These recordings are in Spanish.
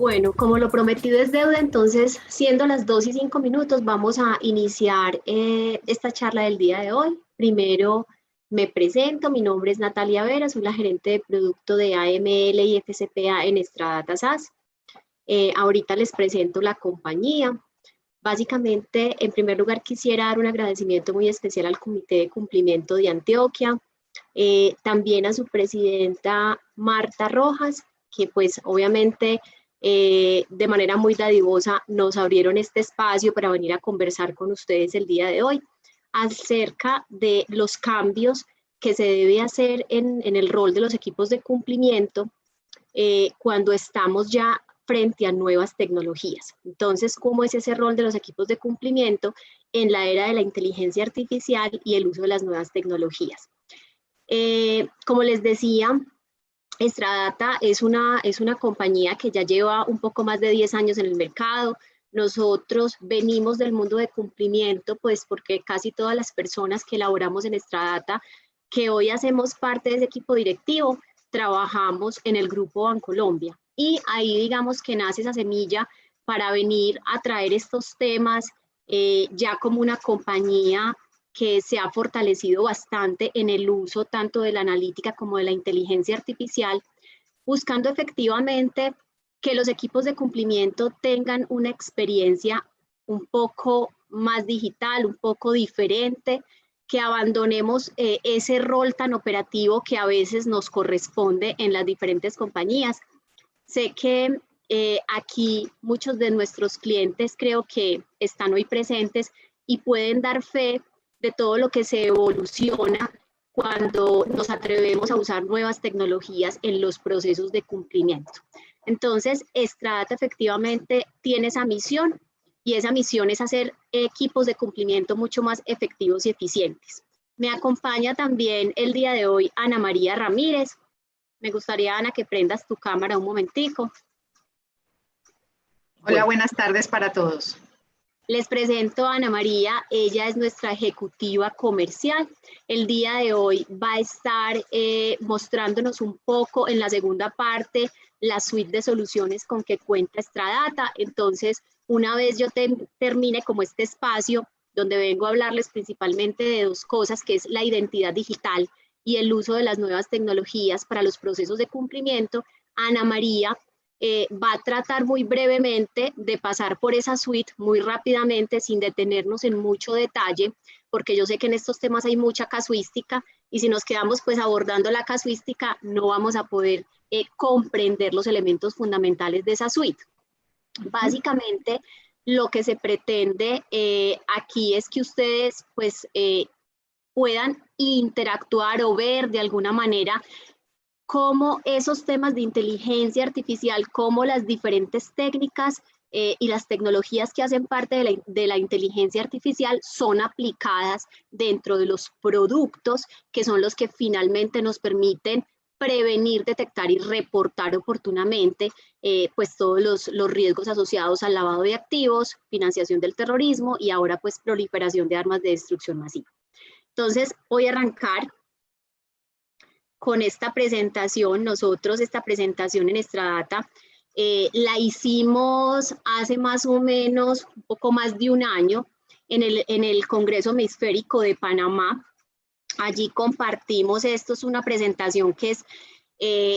Bueno, como lo prometido es deuda, entonces, siendo las 2:05, vamos a iniciar esta charla del día de hoy. Primero me presento, mi nombre es Natalia Vera, soy la gerente de producto de AML y FCPA en Stradata SAS. Ahorita les presento la compañía. Básicamente, en primer lugar, quisiera dar un agradecimiento muy especial al Comité de Cumplimiento de Antioquia, también a su presidenta Marta Rojas, que pues obviamente de manera muy dadivosa nos abrieron este espacio para venir a conversar con ustedes el día de hoy acerca de los cambios que se debe hacer en el rol de los equipos de cumplimiento cuando estamos ya frente a nuevas tecnologías. Entonces, ¿cómo es ese rol de los equipos de cumplimiento en la era de la inteligencia artificial y el uso de las nuevas tecnologías? Como les decía, Stradata es una compañía que ya lleva un poco más de 10 años en el mercado. Nosotros venimos del mundo de cumplimiento, pues porque casi todas las personas que elaboramos en Stradata, que hoy hacemos parte de ese equipo directivo, trabajamos en el Grupo Bancolombia. Y ahí digamos que nace esa semilla para venir a traer estos temas ya como una compañía que se ha fortalecido bastante en el uso tanto de la analítica como de la inteligencia artificial, buscando efectivamente que los equipos de cumplimiento tengan una experiencia un poco más digital, un poco diferente, que abandonemos ese rol tan operativo que a veces nos corresponde en las diferentes compañías. Sé que aquí muchos de nuestros clientes creo que están hoy presentes y pueden dar fe de todo lo que se evoluciona cuando nos atrevemos a usar nuevas tecnologías en los procesos de cumplimiento. Entonces, Stradata efectivamente tiene esa misión y esa misión es hacer equipos de cumplimiento mucho más efectivos y eficientes. Me acompaña también el día de hoy Ana María Ramírez. Me gustaría, Ana, que prendas tu cámara un momentico. Hola, buenas tardes para todos. Les presento a Ana María, ella es nuestra ejecutiva comercial. El día de hoy va a estar mostrándonos un poco en la segunda parte la suite de soluciones con que cuenta Stradata. Entonces, una vez yo termine como este espacio donde vengo a hablarles principalmente de dos cosas, que es la identidad digital y el uso de las nuevas tecnologías para los procesos de cumplimiento, Ana María va a tratar muy brevemente de pasar por esa suite muy rápidamente sin detenernos en mucho detalle, porque yo sé que en estos temas hay mucha casuística y si nos quedamos pues abordando la casuística no vamos a poder comprender los elementos fundamentales de esa suite. Básicamente lo que se pretende aquí es que ustedes pues puedan interactuar o ver de alguna manera cómo esos temas de inteligencia artificial, cómo las diferentes técnicas y las tecnologías que hacen parte de la inteligencia artificial son aplicadas dentro de los productos que son los que finalmente nos permiten prevenir, detectar y reportar oportunamente pues todos los riesgos asociados al lavado de activos, financiación del terrorismo y ahora pues proliferación de armas de destrucción masiva. Entonces voy a arrancar con esta presentación. Nosotros esta presentación en Stradata la hicimos hace más o menos un poco más de un año en el Congreso Hemisférico de Panamá. Allí compartimos, esto es una presentación que es,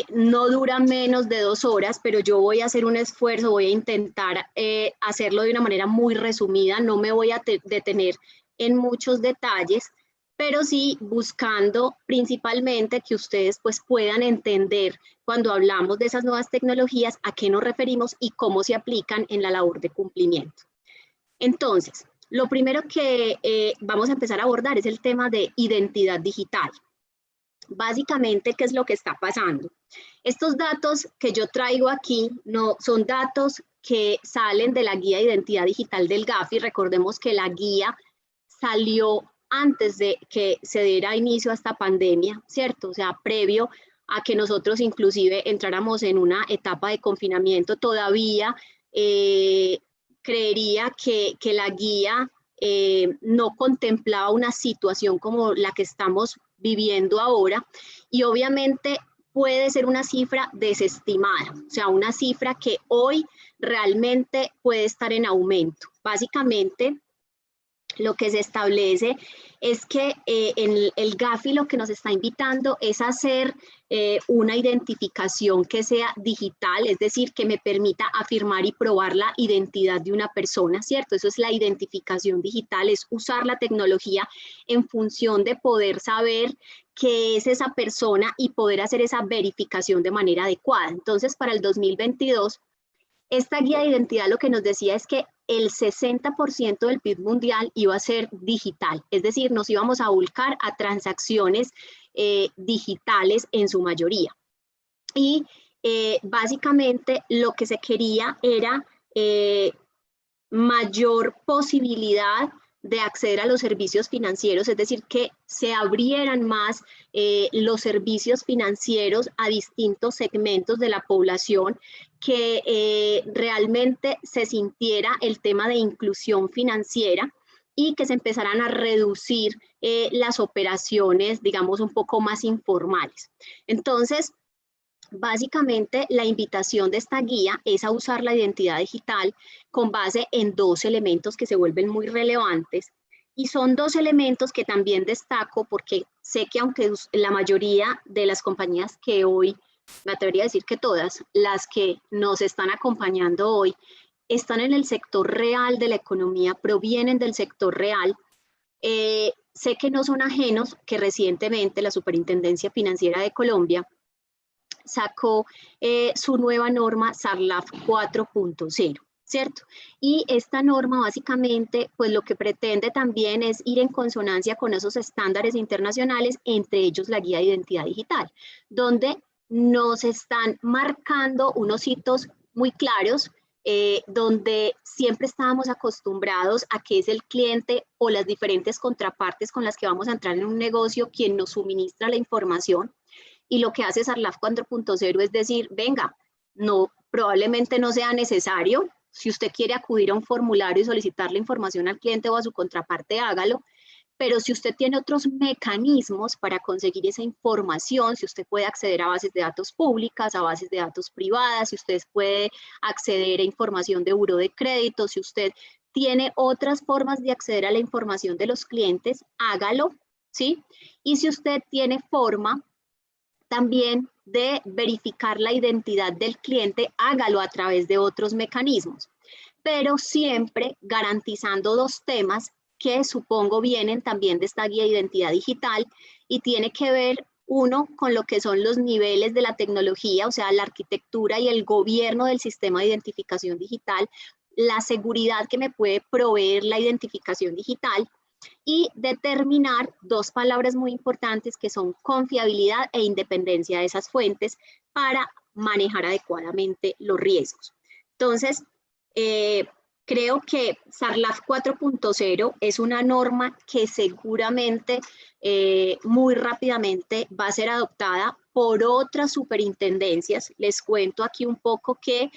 no dura menos de 2 horas, pero yo voy a hacer un esfuerzo, voy a intentar hacerlo de una manera muy resumida, no me voy a detener en muchos detalles, pero sí buscando principalmente que ustedes pues puedan entender cuando hablamos de esas nuevas tecnologías a qué nos referimos y cómo se aplican en la labor de cumplimiento. Entonces, lo primero que vamos a empezar a abordar es el tema de identidad digital. Básicamente, ¿qué es lo que está pasando? Estos datos que yo traigo aquí no son datos que salen de la guía de identidad digital del Gafi. Recordemos que la guía salió antes de que se diera inicio a esta pandemia, ¿cierto? O sea, previo a que nosotros inclusive entráramos en una etapa de confinamiento, todavía creería que la guía no contemplaba una situación como la que estamos viviendo ahora y obviamente puede ser una cifra desestimada, o sea, una cifra que hoy realmente puede estar en aumento. Básicamente, lo que se establece es que en el GAFI lo que nos está invitando es a hacer una identificación que sea digital, es decir, que me permita afirmar y probar la identidad de una persona, ¿cierto? Eso es la identificación digital, es usar la tecnología en función de poder saber qué es esa persona y poder hacer esa verificación de manera adecuada. Entonces, para el 2022, esta guía de identidad lo que nos decía es que el 60% del PIB mundial iba a ser digital, es decir, nos íbamos a volcar a transacciones digitales en su mayoría. Y básicamente lo que se quería era mayor posibilidad de acceder a los servicios financieros, es decir, que se abrieran más los servicios financieros a distintos segmentos de la población, que realmente se sintiera el tema de inclusión financiera y que se empezaran a reducir las operaciones, digamos, un poco más informales. Entonces, básicamente, la invitación de esta guía es a usar la identidad digital con base en dos elementos que se vuelven muy relevantes, y son dos elementos que también destaco porque sé que aunque la mayoría de las compañías que hoy, me atrevería a decir que todas, las que nos están acompañando hoy, están en el sector real de la economía, provienen del sector real, sé que no son ajenos que recientemente la Superintendencia Financiera de Colombia sacó su nueva norma SARLAF 4.0, ¿cierto? Y esta norma básicamente, pues lo que pretende también es ir en consonancia con esos estándares internacionales, entre ellos la guía de identidad digital, donde nos están marcando unos hitos muy claros, donde siempre estábamos acostumbrados a que es el cliente o las diferentes contrapartes con las que vamos a entrar en un negocio quien nos suministra la información. Y lo que hace SARLAF 4.0 es decir, venga, no, probablemente no sea necesario. Si usted quiere acudir a un formulario y solicitar la información al cliente o a su contraparte, hágalo. Pero si usted tiene otros mecanismos para conseguir esa información, si usted puede acceder a bases de datos públicas, a bases de datos privadas, si usted puede acceder a información de buró de crédito, si usted tiene otras formas de acceder a la información de los clientes, hágalo, ¿sí? Y si usted tiene forma también de verificar la identidad del cliente, hágalo a través de otros mecanismos, pero siempre garantizando dos temas que supongo vienen también de esta guía de identidad digital, y tiene que ver uno con lo que son los niveles de la tecnología, o sea, la arquitectura y el gobierno del sistema de identificación digital, la seguridad que me puede proveer la identificación digital, y determinar dos palabras muy importantes que son confiabilidad e independencia de esas fuentes para manejar adecuadamente los riesgos. Entonces, creo que SARLAF 4.0 es una norma que seguramente muy rápidamente va a ser adoptada por otras superintendencias. Les cuento aquí un poco que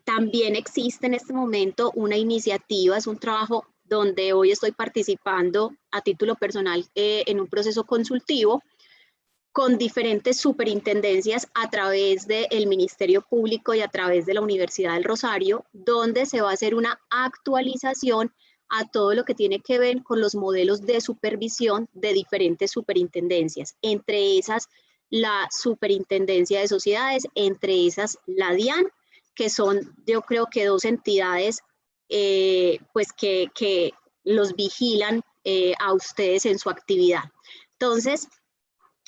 también existe en este momento una iniciativa, es un trabajo donde hoy estoy participando a título personal en un proceso consultivo con diferentes superintendencias a través del Ministerio Público y a través de la Universidad del Rosario, donde se va a hacer una actualización a todo lo que tiene que ver con los modelos de supervisión de diferentes superintendencias, entre esas la Superintendencia de Sociedades, entre esas la DIAN, que son, yo creo que dos entidades pues que los vigilan a ustedes en su actividad. Entonces,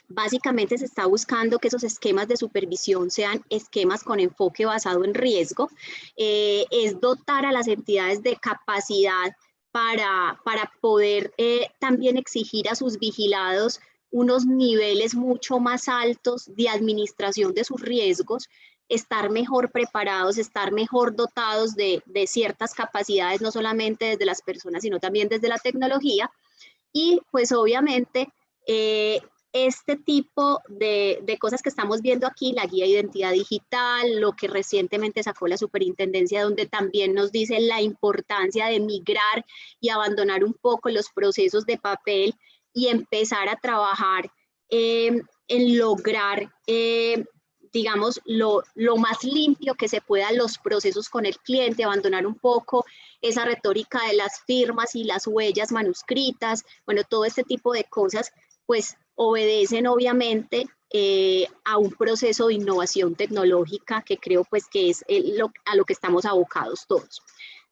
básicamente se está buscando que esos esquemas de supervisión sean esquemas con enfoque basado en riesgo, es dotar a las entidades de capacidad para poder también exigir a sus vigilados unos niveles mucho más altos de administración de sus riesgos, estar mejor preparados, estar mejor dotados de ciertas capacidades, no solamente desde las personas, sino también desde la tecnología. Y pues obviamente este tipo de cosas que estamos viendo aquí, la guía de identidad digital, lo que recientemente sacó la superintendencia, donde también nos dice la importancia de migrar y abandonar un poco los procesos de papel y empezar a trabajar en lograr, digamos, lo más limpio que se pueda los procesos con el cliente, abandonar un poco esa retórica de las firmas y las huellas manuscritas, bueno, todo este tipo de cosas, pues obedecen obviamente a un proceso de innovación tecnológica que creo pues que es a lo que estamos abocados todos.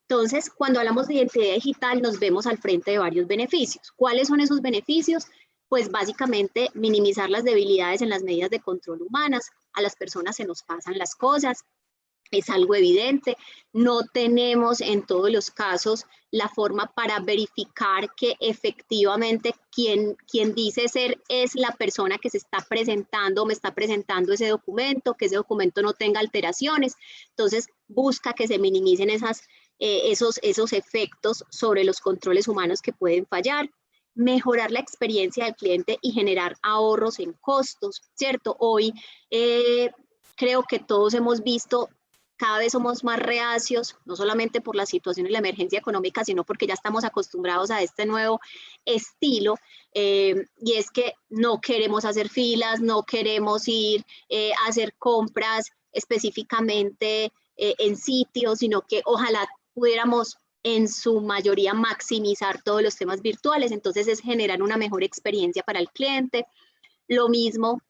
Entonces, cuando hablamos de identidad digital, nos vemos al frente de varios beneficios. ¿Cuáles son esos beneficios? Pues básicamente minimizar las debilidades en las medidas de control humanas. A las personas se nos pasan las cosas, es algo evidente. No tenemos en todos los casos la forma para verificar que efectivamente quien dice ser es la persona que se está presentando o me está presentando ese documento, que ese documento no tenga alteraciones. Entonces, busca que se minimicen esos efectos sobre los controles humanos que pueden fallar. Mejorar la experiencia del cliente y generar ahorros en costos, ¿cierto? Hoy creo que todos hemos visto, cada vez somos más reacios, no solamente por la situación y la emergencia económica, sino porque ya estamos acostumbrados a este nuevo estilo, y es que no queremos hacer filas, no queremos ir a hacer compras específicamente en sitios, sino que ojalá pudiéramos en su mayoría maximizar todos los temas virtuales, entonces es generar una mejor experiencia para el cliente. Lo mismo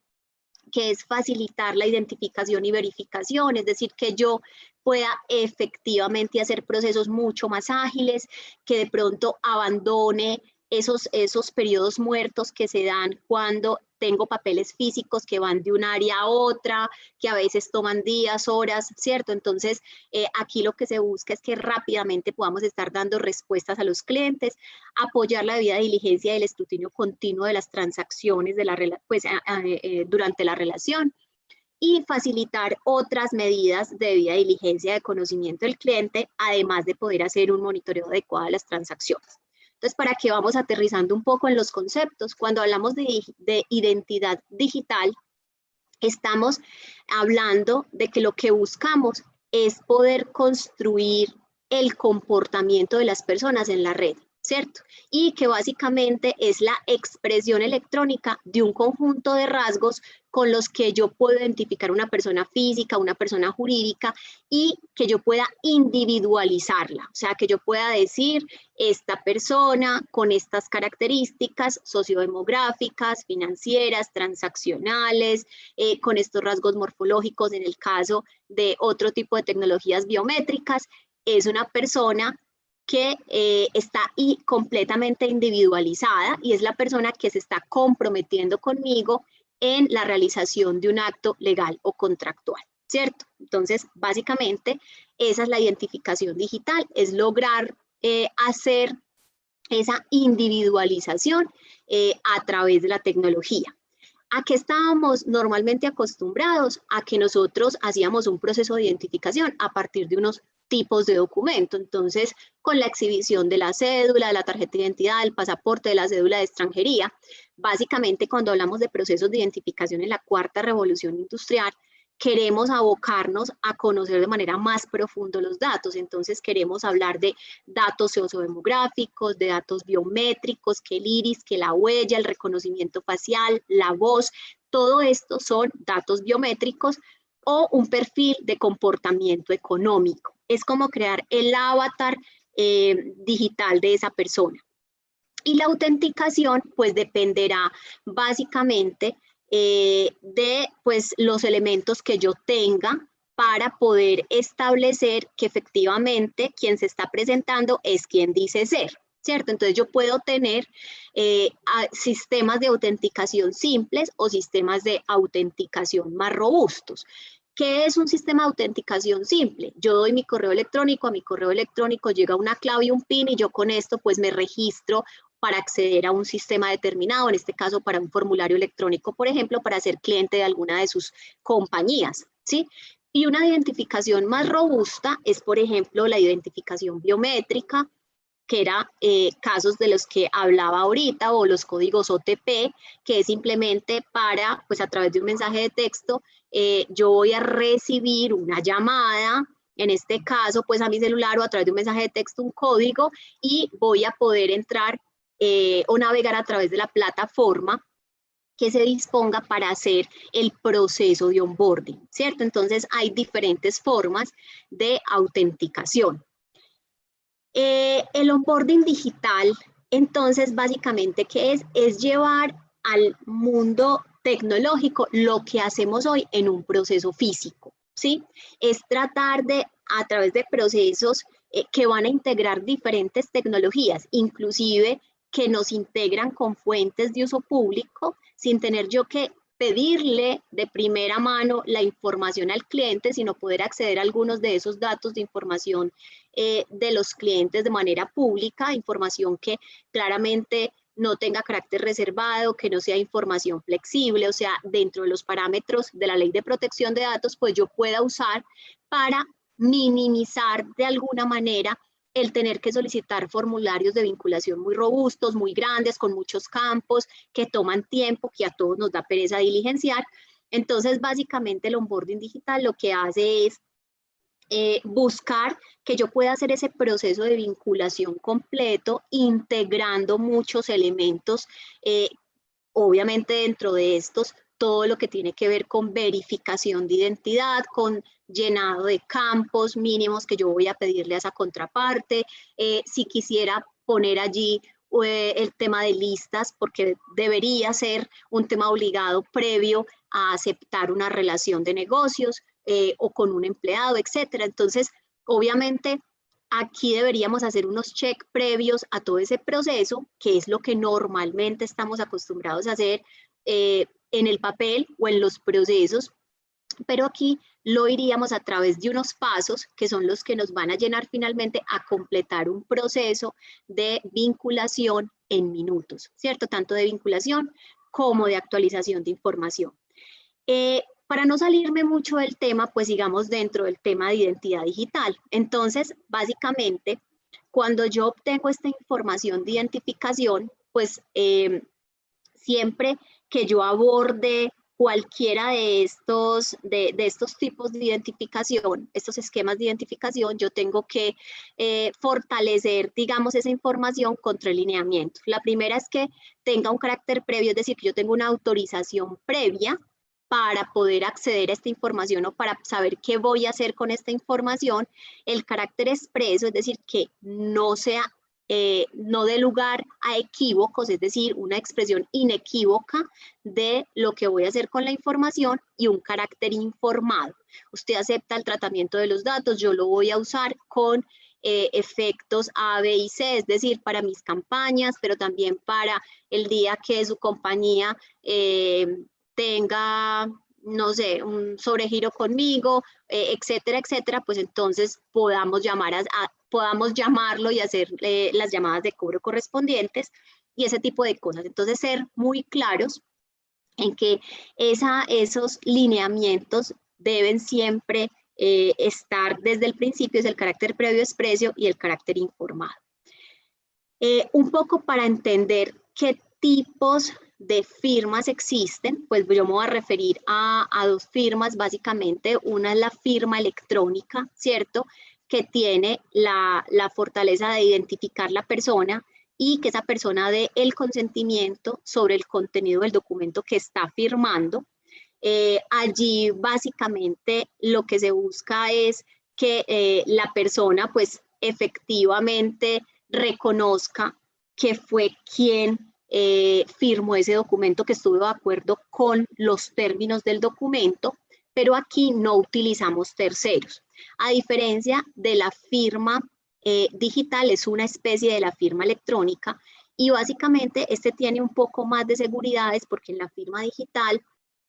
que es facilitar la identificación y verificación, es decir, que yo pueda efectivamente hacer procesos mucho más ágiles, que de pronto abandone esos periodos muertos que se dan cuando tengo papeles físicos que van de un área a otra, que a veces toman días, horas, ¿cierto? Entonces, aquí lo que se busca es que rápidamente podamos estar dando respuestas a los clientes, apoyar la debida diligencia y el escrutinio continuo de las transacciones durante la relación y facilitar otras medidas de debida diligencia de conocimiento del cliente, además de poder hacer un monitoreo adecuado de las transacciones. Entonces, para que vamos aterrizando un poco en los conceptos, cuando hablamos de identidad digital, estamos hablando de que lo que buscamos es poder construir el comportamiento de las personas en la red, ¿cierto? Y que básicamente es la expresión electrónica de un conjunto de rasgos con los que yo puedo identificar una persona física, una persona jurídica y que yo pueda individualizarla, o sea, que yo pueda decir esta persona con estas características sociodemográficas, financieras, transaccionales, con estos rasgos morfológicos en el caso de otro tipo de tecnologías biométricas, es una persona que está completamente individualizada y es la persona que se está comprometiendo conmigo en la realización de un acto legal o contractual, ¿cierto? Entonces, básicamente, esa es la identificación digital, es lograr hacer esa individualización a través de la tecnología. ¿A qué estábamos normalmente acostumbrados? A que nosotros hacíamos un proceso de identificación a partir de unos tipos de documento. Entonces, con la exhibición de la cédula, de la tarjeta de identidad, del pasaporte, de la cédula de extranjería, básicamente cuando hablamos de procesos de identificación en la cuarta revolución industrial, queremos abocarnos a conocer de manera más profunda los datos. Entonces queremos hablar de datos sociodemográficos, de datos biométricos, que el iris, que la huella, el reconocimiento facial, la voz, todo esto son datos biométricos o un perfil de comportamiento económico. Es como crear el avatar digital de esa persona. Y la autenticación pues dependerá básicamente de pues, los elementos que yo tenga para poder establecer que efectivamente quien se está presentando es quien dice ser, ¿cierto? Entonces yo puedo tener sistemas de autenticación simples o sistemas de autenticación más robustos. ¿Qué es un sistema de autenticación simple? Yo doy mi correo electrónico, a mi correo electrónico llega una clave y un PIN y yo con esto pues me registro para acceder a un sistema determinado, en este caso para un formulario electrónico, por ejemplo, para ser cliente de alguna de sus compañías, ¿sí? Y una identificación más robusta es, por ejemplo, la identificación biométrica, que era casos de los que hablaba ahorita, o los códigos OTP, que es simplemente para, pues a través de un mensaje de texto, yo voy a recibir una llamada, en este caso, pues a mi celular o a través de un mensaje de texto, un código, y voy a poder entrar o navegar a través de la plataforma que se disponga para hacer el proceso de onboarding, ¿cierto? Entonces hay diferentes formas de autenticación. El onboarding digital, entonces, básicamente, ¿qué es? Es llevar al mundo tecnológico lo que hacemos hoy en un proceso físico, ¿sí? Es tratar de, a través de procesos que van a integrar diferentes tecnologías, inclusive que nos integran con fuentes de uso público, sin tener yo que pedirle de primera mano la información al cliente, sino poder acceder a algunos de esos datos de información de los clientes de manera pública, información que claramente no tenga carácter reservado, que no sea información flexible, o sea, dentro de los parámetros de la Ley de Protección de Datos, pues yo pueda usar para minimizar de alguna manera el tener que solicitar formularios de vinculación muy robustos, muy grandes, con muchos campos, que toman tiempo, que a todos nos da pereza diligenciar. Entonces, básicamente el onboarding digital lo que hace es buscar que yo pueda hacer ese proceso de vinculación completo, integrando muchos elementos, obviamente dentro de estos, todo lo que tiene que ver con verificación de identidad, con llenado de campos mínimos que yo voy a pedirle a esa contraparte, si quisiera poner allí el tema de listas, porque debería ser un tema obligado previo a aceptar una relación de negocios o con un empleado, etcétera. Entonces, obviamente, aquí deberíamos hacer unos check previos a todo ese proceso, que es lo que normalmente estamos acostumbrados a hacer en el papel o en los procesos, pero aquí lo iríamos a través de unos pasos que son los que nos van a llenar finalmente a completar un proceso de vinculación en minutos, ¿cierto? Tanto de vinculación como de actualización de información. Para no salirme mucho del tema, pues sigamos dentro del tema de identidad digital. Entonces, básicamente, cuando yo obtengo esta información de identificación, pues siempre que yo aborde cualquiera de estos tipos de identificación, estos esquemas de identificación, yo tengo que fortalecer, digamos, esa información contra el lineamiento. La primera es que tenga un carácter previo, es decir, que yo tengo una autorización previa para poder acceder a esta información o para saber qué voy a hacer con esta información. El carácter expreso, es decir, que no sea no dé lugar a equívocos, es decir, una expresión inequívoca de lo que voy a hacer con la información, y un carácter informado. Usted acepta el tratamiento de los datos, yo lo voy a usar con efectos A, B y C, es decir, para mis campañas, pero también para el día que su compañía tenga, no sé, un sobregiro conmigo, etcétera, etcétera, pues entonces podamos llamarlo y hacer las llamadas de cobro correspondientes y ese tipo de cosas. Entonces, ser muy claros en que esos lineamientos deben siempre estar desde el principio, es el carácter previo expreso y el carácter informado. Un poco para entender qué tipos de firmas existen, pues yo me voy a referir a dos firmas básicamente. Una es la firma electrónica, ¿cierto?, que tiene la fortaleza de identificar la persona y que esa persona dé el consentimiento sobre el contenido del documento que está firmando. Allí básicamente lo que se busca es que la persona pues efectivamente reconozca que fue quien firmó ese documento, que estuvo de acuerdo con los términos del documento, pero aquí no utilizamos terceros. A diferencia de la firma digital, es una especie de la firma electrónica, y básicamente este tiene un poco más de seguridades porque en la firma digital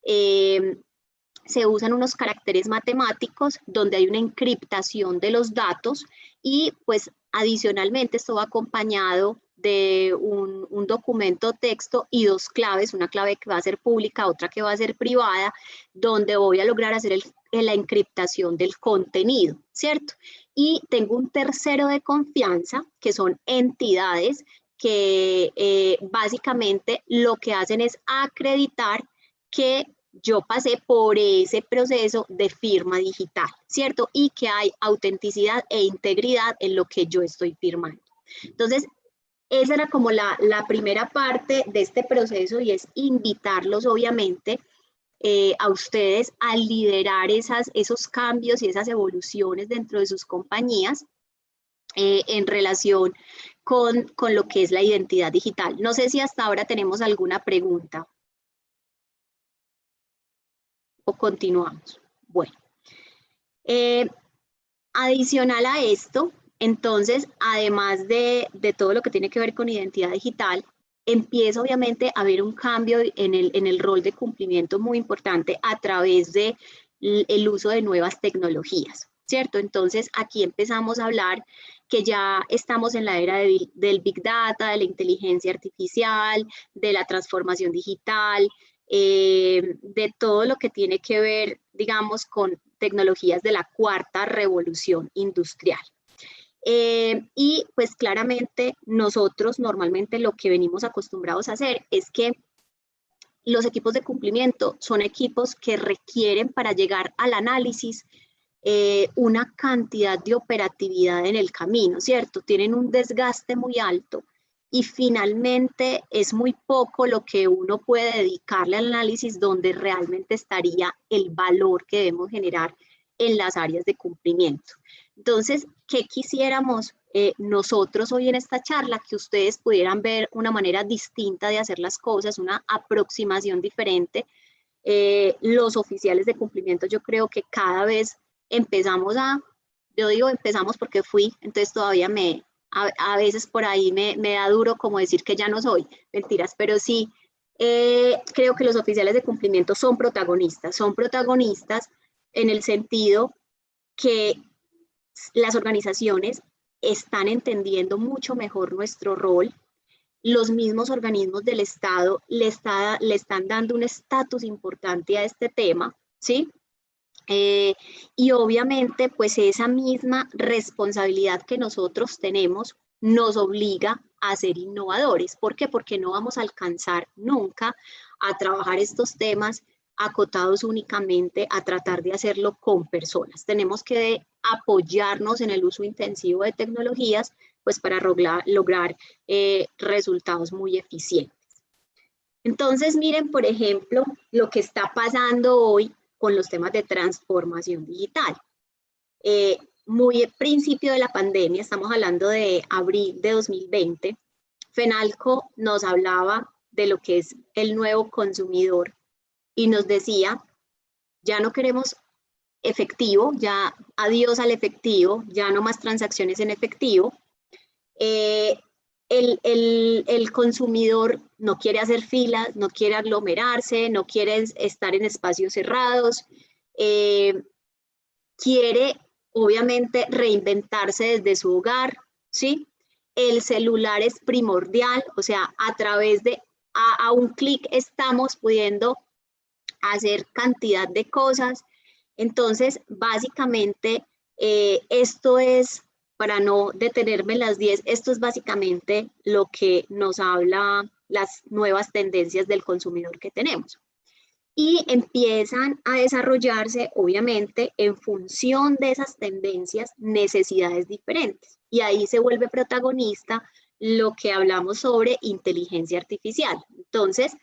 se usan unos caracteres matemáticos donde hay una encriptación de los datos, y pues adicionalmente esto va acompañado de un documento texto y dos claves, una clave que va a ser pública, otra que va a ser privada, donde voy a lograr hacer la encriptación del contenido, ¿cierto? Y tengo un tercero de confianza, que son entidades que básicamente lo que hacen es acreditar que yo pasé por ese proceso de firma digital, ¿cierto? Y que hay autenticidad e integridad en lo que yo estoy firmando. Entonces, esa era como la primera parte de este proceso, y es invitarlos obviamente a ustedes a liderar esos cambios y esas evoluciones dentro de sus compañías en relación con lo que es la identidad digital. No sé si hasta ahora tenemos alguna pregunta o continuamos. Bueno, adicional a esto, entonces, además de todo lo que tiene que ver con identidad digital, empieza obviamente a haber un cambio en el rol de cumplimiento muy importante a través de el uso de nuevas tecnologías, ¿cierto? Entonces, aquí empezamos a hablar que ya estamos en la era del Big Data, de la inteligencia artificial, de la transformación digital, de todo lo que tiene que ver, digamos, con tecnologías de la cuarta revolución industrial. Y pues claramente nosotros normalmente lo que venimos acostumbrados a hacer es que los equipos de cumplimiento son equipos que requieren para llegar al análisis una cantidad de operatividad en el camino, ¿cierto? Tienen un desgaste muy alto y finalmente es muy poco lo que uno puede dedicarle al análisis donde realmente estaría el valor que debemos generar en las áreas de cumplimiento. Entonces, ¿qué quisiéramos nosotros hoy en esta charla? Que ustedes pudieran ver una manera distinta de hacer las cosas, una aproximación diferente. Los oficiales de cumplimiento, yo creo que cada vez empezamos yo digo empezamos porque fui, entonces todavía a veces por ahí me da duro como decir que ya no soy, mentiras, pero sí, creo que los oficiales de cumplimiento son protagonistas en el sentido que las organizaciones están entendiendo mucho mejor nuestro rol. Los mismos organismos del Estado le están dando un estatus importante a este tema, ¿sí? Y obviamente, pues esa misma responsabilidad que nosotros tenemos nos obliga a ser innovadores. ¿Por qué? Porque no vamos a alcanzar nunca a trabajar estos temas acotados únicamente a tratar de hacerlo con personas. Tenemos que apoyarnos en el uso intensivo de tecnologías, pues para lograr resultados muy eficientes. Entonces, miren, por ejemplo, lo que está pasando hoy con los temas de transformación digital. Muy al principio de la pandemia, estamos hablando de abril de 2020, FENALCO nos hablaba de lo que es el nuevo consumidor y nos decía, ya no queremos efectivo, ya adiós al efectivo, ya no más transacciones en efectivo. El consumidor no quiere hacer filas, no quiere aglomerarse, no quiere estar en espacios cerrados, quiere obviamente reinventarse desde su hogar, ¿sí? El celular es primordial, o sea, a través de, a un clic estamos pudiendo hacer cantidad de cosas. Entonces, básicamente, esto es, para no detenerme en las 10, esto es básicamente lo que nos habla las nuevas tendencias del consumidor que tenemos. Y empiezan a desarrollarse, obviamente, en función de esas tendencias, necesidades diferentes. Y ahí se vuelve protagonista lo que hablamos sobre inteligencia artificial. Entonces,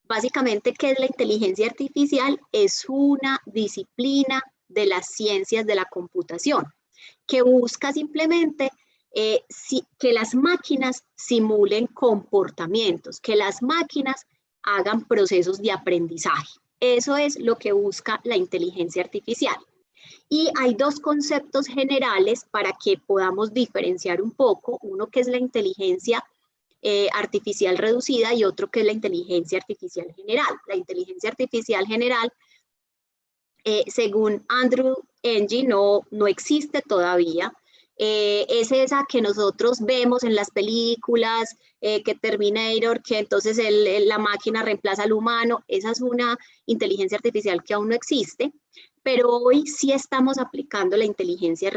básicamente, ¿qué es la inteligencia artificial? Es una disciplina de las ciencias de la computación que busca simplemente que las máquinas simulen comportamientos, que las máquinas hagan procesos de aprendizaje. Eso es lo que busca la inteligencia artificial. Y hay dos conceptos generales para que podamos diferenciar un poco, uno que es la inteligencia artificial reducida y otro que es la inteligencia artificial general. La inteligencia artificial general, según Andrew Ng, no existe todavía. Es esa que nosotros vemos en las películas, que Terminator, que entonces la máquina reemplaza al humano. Esa es una inteligencia artificial que aún no existe, pero hoy sí estamos aplicando la inteligencia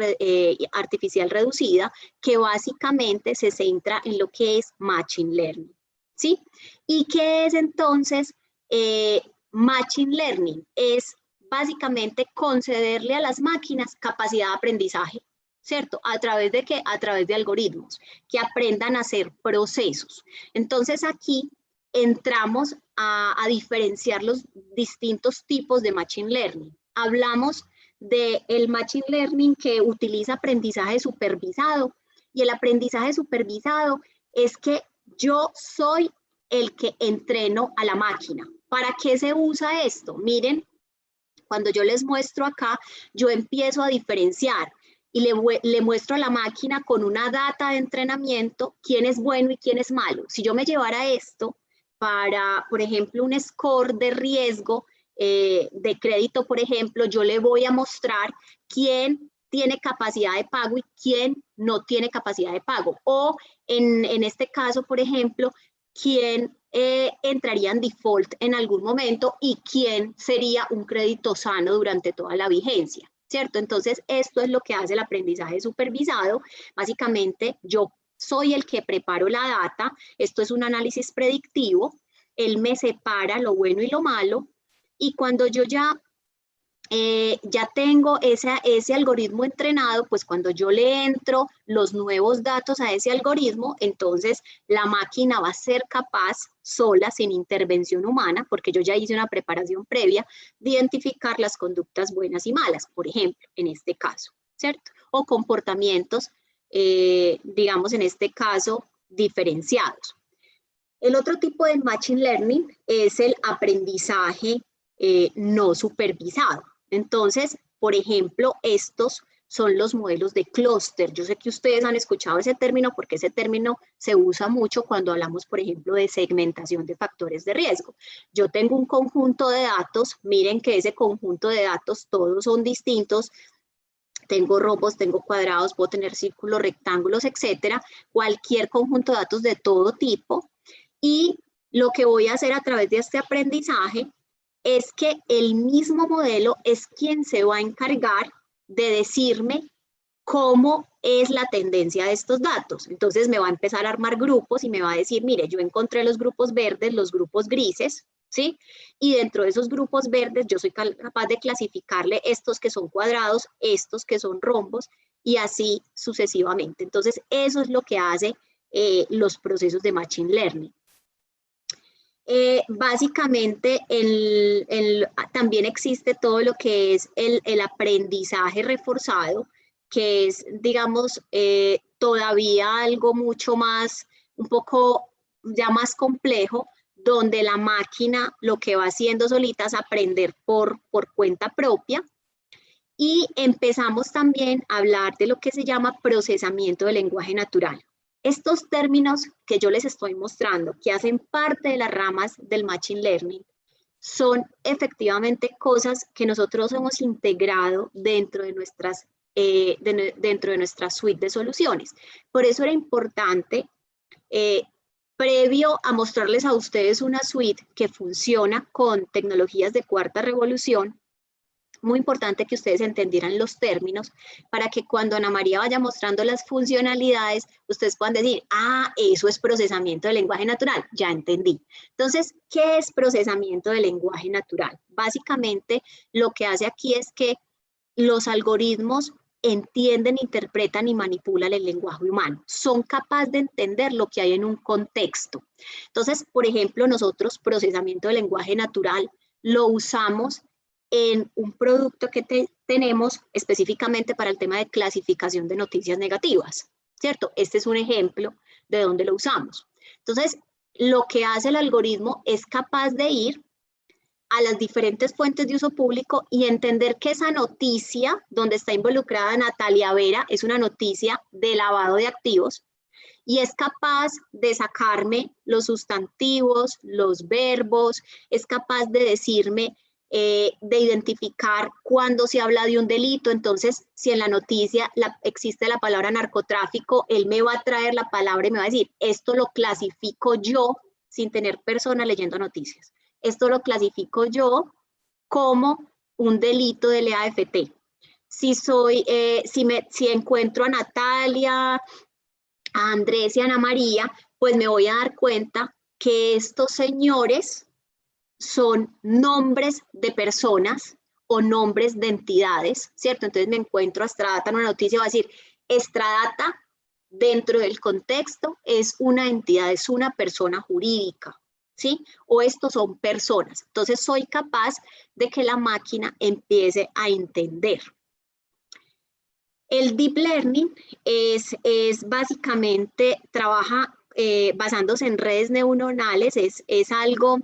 artificial reducida, que básicamente se centra en lo que es Machine Learning, ¿sí? ¿Y qué es entonces Machine Learning? Es básicamente concederle a las máquinas capacidad de aprendizaje, ¿cierto? ¿A través de qué? A través de algoritmos, que aprendan a hacer procesos. Entonces aquí entramos a diferenciar los distintos tipos de Machine Learning. Hablamos del Machine Learning que utiliza aprendizaje supervisado, y el aprendizaje supervisado es que yo soy el que entreno a la máquina. ¿Para qué se usa esto? Miren, cuando yo les muestro acá, yo empiezo a diferenciar y le muestro a la máquina con una data de entrenamiento quién es bueno y quién es malo. Si yo me llevara esto para, por ejemplo, un score de riesgo de crédito, por ejemplo, yo le voy a mostrar quién tiene capacidad de pago y quién no tiene capacidad de pago. O en este caso, por ejemplo, quién entraría en default en algún momento y quién sería un crédito sano durante toda la vigencia, ¿cierto? Entonces, esto es lo que hace el aprendizaje supervisado. Básicamente, yo soy el que preparo la data, esto es un análisis predictivo, él me separa lo bueno y lo malo, y cuando yo ya tengo ese algoritmo entrenado, pues cuando yo le entro los nuevos datos a ese algoritmo, entonces la máquina va a ser capaz, sola, sin intervención humana, porque yo ya hice una preparación previa, de identificar las conductas buenas y malas, por ejemplo, en este caso, ¿cierto? O comportamientos, digamos, en este caso, diferenciados. El otro tipo de Machine Learning es el aprendizaje no supervisado. Entonces, por ejemplo, estos son los modelos de clúster. Yo sé que ustedes han escuchado ese término porque ese término se usa mucho cuando hablamos, por ejemplo, de segmentación de factores de riesgo. Yo tengo un conjunto de datos, miren que ese conjunto de datos todos son distintos. Tengo rombos, tengo cuadrados, puedo tener círculos, rectángulos, etcétera. Cualquier conjunto de datos de todo tipo. Y lo que voy a hacer a través de este aprendizaje es que el mismo modelo es quien se va a encargar de decirme cómo es la tendencia de estos datos. Entonces me va a empezar a armar grupos y me va a decir, mire, yo encontré los grupos verdes, los grupos grises, ¿sí? Y dentro de esos grupos verdes yo soy capaz de clasificarle estos que son cuadrados, estos que son rombos y así sucesivamente. Entonces eso es lo que hace los procesos de Machine Learning. Básicamente también existe todo lo que es el aprendizaje reforzado, que es, digamos, todavía algo mucho más, un poco ya más complejo, donde la máquina lo que va haciendo solita es aprender por cuenta propia. Y empezamos también a hablar de lo que se llama procesamiento del lenguaje natural. Estos términos que yo les estoy mostrando, que hacen parte de las ramas del Machine Learning, son efectivamente cosas que nosotros hemos integrado dentro de nuestra suite de soluciones. Por eso era importante, previo a mostrarles a ustedes una suite que funciona con tecnologías de cuarta revolución, muy importante que ustedes entendieran los términos para que cuando Ana María vaya mostrando las funcionalidades, ustedes puedan decir, ah, eso es procesamiento de lenguaje natural, ya entendí. Entonces, ¿qué es procesamiento de lenguaje natural? Básicamente, lo que hace aquí es que los algoritmos entienden, interpretan y manipulan el lenguaje humano. Son capaces de entender lo que hay en un contexto. Entonces, por ejemplo, nosotros procesamiento de lenguaje natural lo usamos en un producto que tenemos específicamente para el tema de clasificación de noticias negativas, ¿cierto? Este es un ejemplo de donde lo usamos. Entonces, lo que hace el algoritmo es capaz de ir a las diferentes fuentes de uso público y entender que esa noticia donde está involucrada Natalia Vera es una noticia de lavado de activos y es capaz de sacarme los sustantivos, los verbos, es capaz de decirme de identificar cuando se habla de un delito. Entonces, si en la noticia existe la palabra narcotráfico, él me va a traer la palabra y me va a decir, esto lo clasifico yo sin tener persona leyendo noticias. Esto lo clasifico yo como un delito del EAFT. Si encuentro a Natalia, a Andrés y a Ana María, pues me voy a dar cuenta que estos señores son nombres de personas o nombres de entidades, ¿cierto? Entonces me encuentro a Stradata en una noticia y va a decir, Stradata, dentro del contexto, es una entidad, es una persona jurídica, ¿sí? O estos son personas. Entonces, soy capaz de que la máquina empiece a entender. El Deep Learning es básicamente, trabaja basándose en redes neuronales, es algo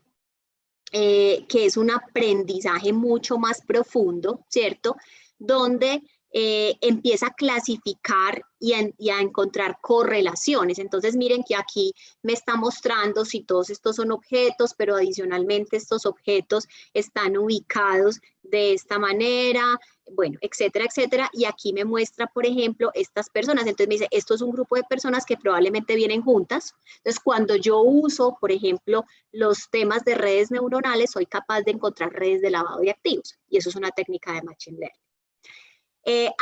que es un aprendizaje mucho más profundo, ¿cierto? Donde empieza a clasificar y a encontrar correlaciones. Entonces, miren que aquí me está mostrando si todos estos son objetos, pero adicionalmente estos objetos están ubicados de esta manera, bueno, etcétera, etcétera. Y aquí me muestra, por ejemplo, estas personas. Entonces me dice, esto es un grupo de personas que probablemente vienen juntas. Entonces, cuando yo uso, por ejemplo, los temas de redes neuronales, soy capaz de encontrar redes de lavado de activos. Y eso es una técnica de Machine Learning.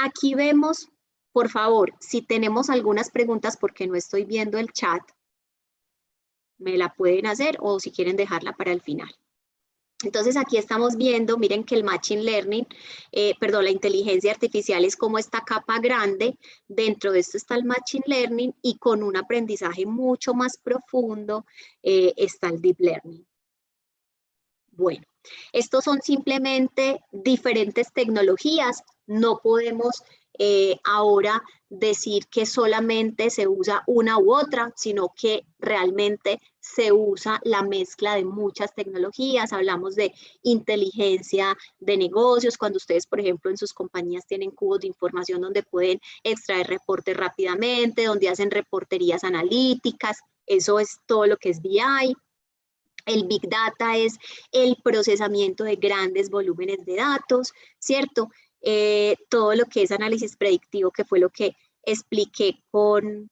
Aquí vemos, por favor, si tenemos algunas preguntas porque no estoy viendo el chat, me la pueden hacer o si quieren dejarla para el final. Entonces aquí estamos viendo, miren que el Machine Learning, la inteligencia artificial es como esta capa grande, dentro de esto está el Machine Learning y con un aprendizaje mucho más profundo está el Deep Learning. Bueno, estos son simplemente diferentes tecnologías, no podemos ahora decir que solamente se usa una u otra, sino que realmente se usa la mezcla de muchas tecnologías. Hablamos de inteligencia de negocios, cuando ustedes, por ejemplo, en sus compañías tienen cubos de información donde pueden extraer reportes rápidamente, donde hacen reporterías analíticas, eso es todo lo que es BI. El Big Data es el procesamiento de grandes volúmenes de datos, ¿cierto? Todo lo que es análisis predictivo, que fue lo que expliqué con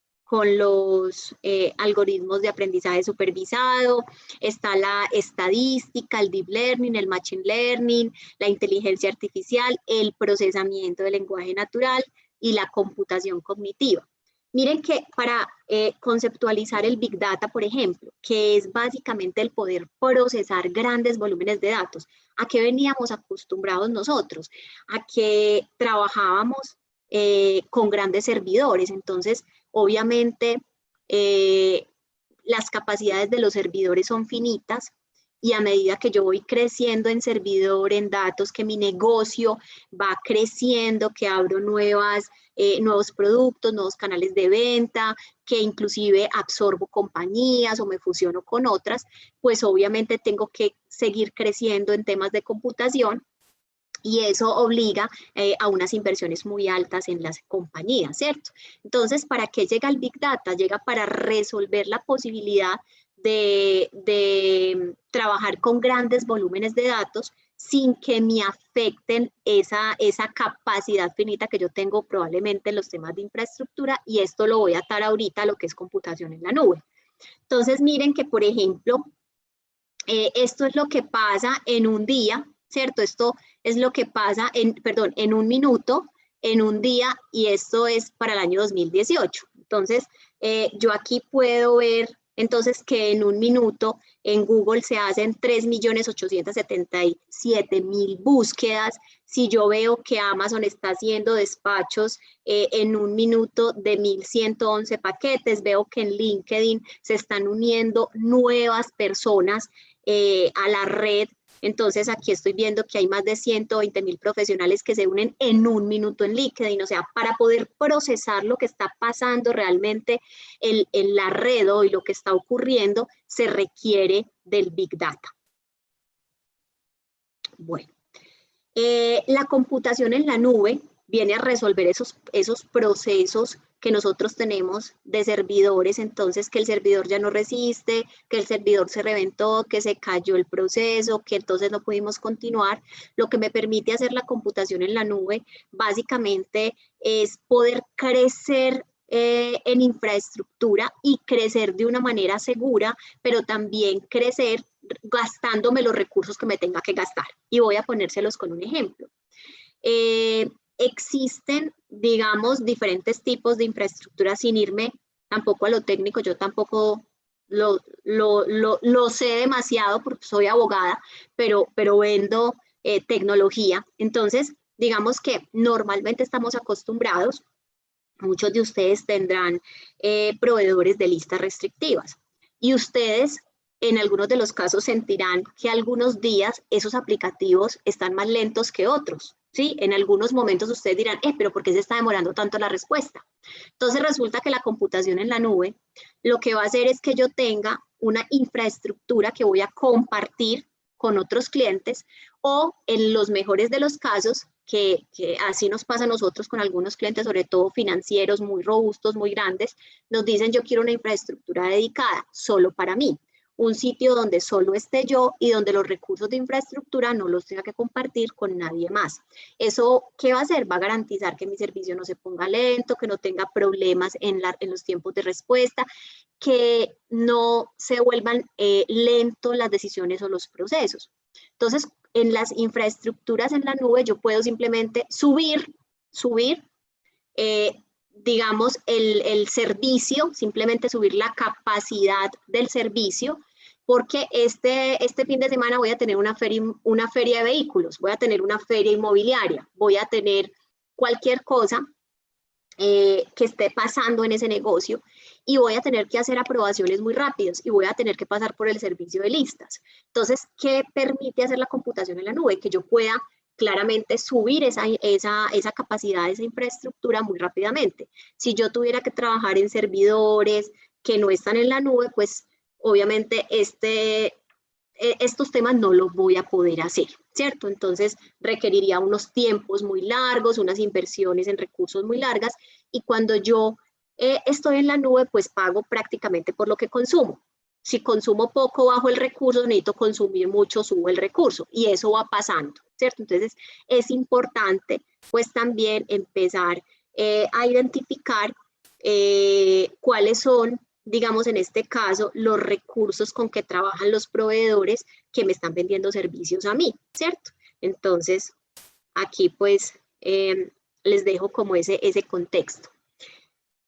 los algoritmos de aprendizaje supervisado, está la estadística, el Deep Learning, el Machine Learning, la inteligencia artificial, el procesamiento del lenguaje natural y la computación cognitiva. Miren que para conceptualizar el Big Data, por ejemplo, que es básicamente el poder procesar grandes volúmenes de datos, ¿a qué veníamos acostumbrados nosotros? A que trabajábamos con grandes servidores. Entonces, obviamente, las capacidades de los servidores son finitas y a medida que yo voy creciendo en servidor, en datos, que mi negocio va creciendo, que abro nuevos productos, nuevos canales de venta, que inclusive absorbo compañías o me fusiono con otras, pues obviamente tengo que seguir creciendo en temas de computación y eso obliga a unas inversiones muy altas en las compañías, ¿cierto? Entonces, ¿para qué llega el Big Data? Llega para resolver la posibilidad de trabajar con grandes volúmenes de datos sin que me afecten esa capacidad finita que yo tengo probablemente en los temas de infraestructura, y esto lo voy a atar ahorita a lo que es computación en la nube. Entonces, miren que, por ejemplo, esto es lo que pasa en un día, ¿cierto? Esto es lo que pasa en un minuto, en un día, y esto es para el año 2018. Entonces, yo aquí puedo ver entonces que en un minuto en Google se hacen 3.877.000 búsquedas. Si yo veo que Amazon está haciendo despachos en un minuto de 1.111 paquetes, veo que en LinkedIn se están uniendo nuevas personas a la red. Entonces aquí estoy viendo que hay más de 120.000 profesionales que se unen en un minuto en LinkedIn. O sea, para poder procesar lo que está pasando realmente en la red y lo que está ocurriendo, se requiere del Big Data. Bueno, la computación en la nube viene a resolver esos procesos que nosotros tenemos de servidores, entonces que el servidor ya no resiste, que el servidor se reventó, que se cayó el proceso, que entonces no pudimos continuar. Lo que me permite hacer la computación en la nube básicamente es poder crecer en infraestructura y crecer de una manera segura, pero también crecer gastándome los recursos que me tenga que gastar. Y voy a ponérselos con un ejemplo. Existen, digamos, diferentes tipos de infraestructura, sin irme tampoco a lo técnico. Yo tampoco lo sé demasiado porque soy abogada, pero vendo tecnología. Entonces, digamos que normalmente estamos acostumbrados muchos de ustedes tendrán proveedores de listas restrictivas y ustedes en algunos de los casos sentirán que algunos días esos aplicativos están más lentos que otros, ¿sí? En algunos momentos ustedes dirán, pero ¿por qué se está demorando tanto la respuesta? Entonces resulta que la computación en la nube lo que va a hacer es que yo tenga una infraestructura que voy a compartir con otros clientes o en los mejores de los casos, que así nos pasa a nosotros con algunos clientes, sobre todo financieros muy robustos, muy grandes, nos dicen yo quiero una infraestructura dedicada solo para mí, un sitio donde solo esté yo y donde los recursos de infraestructura no los tenga que compartir con nadie más. ¿Eso qué va a hacer? Va a garantizar que mi servicio no se ponga lento, que no tenga problemas en los tiempos de respuesta, que no se vuelvan lentos las decisiones o los procesos. Entonces, en las infraestructuras en la nube yo puedo simplemente subir digamos, el servicio, simplemente subir la capacidad del servicio, porque este fin de semana voy a tener una feria de vehículos, voy a tener una feria inmobiliaria, voy a tener cualquier cosa que esté pasando en ese negocio y voy a tener que hacer aprobaciones muy rápidas y voy a tener que pasar por el servicio de listas. Entonces, ¿qué permite hacer la computación en la nube? Que yo pueda claramente subir esa capacidad, esa infraestructura muy rápidamente. Si yo tuviera que trabajar en servidores que no están en la nube, pues obviamente estos temas no los voy a poder hacer, ¿cierto? Entonces requeriría unos tiempos muy largos, unas inversiones en recursos muy largas, y cuando yo estoy en la nube, pues pago prácticamente por lo que consumo. Si consumo poco, bajo el recurso, necesito consumir mucho, subo el recurso, y eso va pasando, ¿cierto? Entonces es importante, pues también empezar a identificar cuáles son, digamos, en este caso, los recursos con que trabajan los proveedores que me están vendiendo servicios a mí, ¿cierto? Entonces, aquí pues les dejo como ese contexto.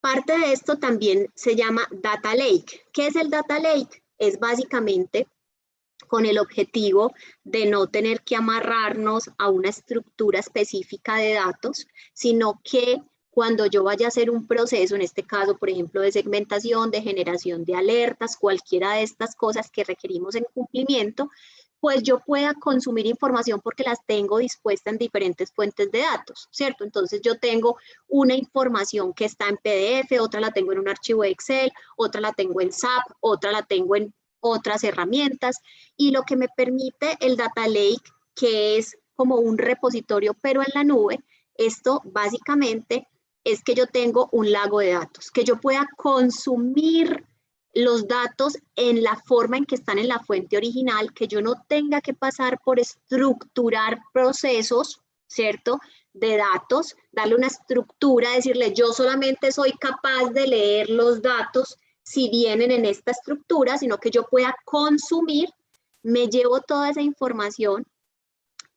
Parte de esto también se llama Data Lake. ¿Qué es el Data Lake? Es básicamente con el objetivo de no tener que amarrarnos a una estructura específica de datos, sino que cuando yo vaya a hacer un proceso, en este caso, por ejemplo, de segmentación, de generación de alertas, cualquiera de estas cosas que requerimos en cumplimiento, pues yo pueda consumir información porque las tengo dispuestas en diferentes fuentes de datos, ¿cierto? Entonces yo tengo una información que está en PDF, otra la tengo en un archivo de Excel, otra la tengo en SAP, otra la tengo en otras herramientas, y lo que me permite el Data Lake, que es como un repositorio pero en la nube, esto básicamente es que yo tengo un lago de datos, que yo pueda consumir los datos en la forma en que están en la fuente original, que yo no tenga que pasar por estructurar procesos, ¿cierto?, de datos, darle una estructura, decirle yo solamente soy capaz de leer los datos si vienen en esta estructura, sino que yo pueda consumir, me llevo toda esa información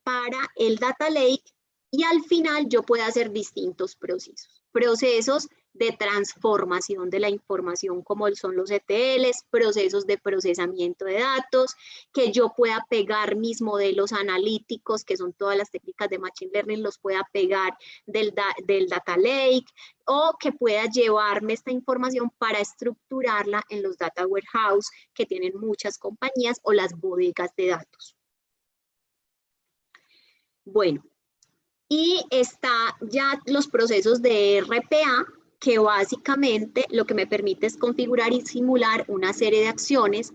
para el Data Lake y al final yo puedo hacer distintos procesos de transformación de la información como son los ETLs, procesos de procesamiento de datos, que yo pueda pegar mis modelos analíticos, que son todas las técnicas de Machine Learning, los pueda pegar del Data Lake, o que pueda llevarme esta información para estructurarla en los Data Warehouse que tienen muchas compañías o las bodegas de datos. Bueno, y está ya los procesos de RPA, que básicamente lo que me permite es configurar y simular una serie de acciones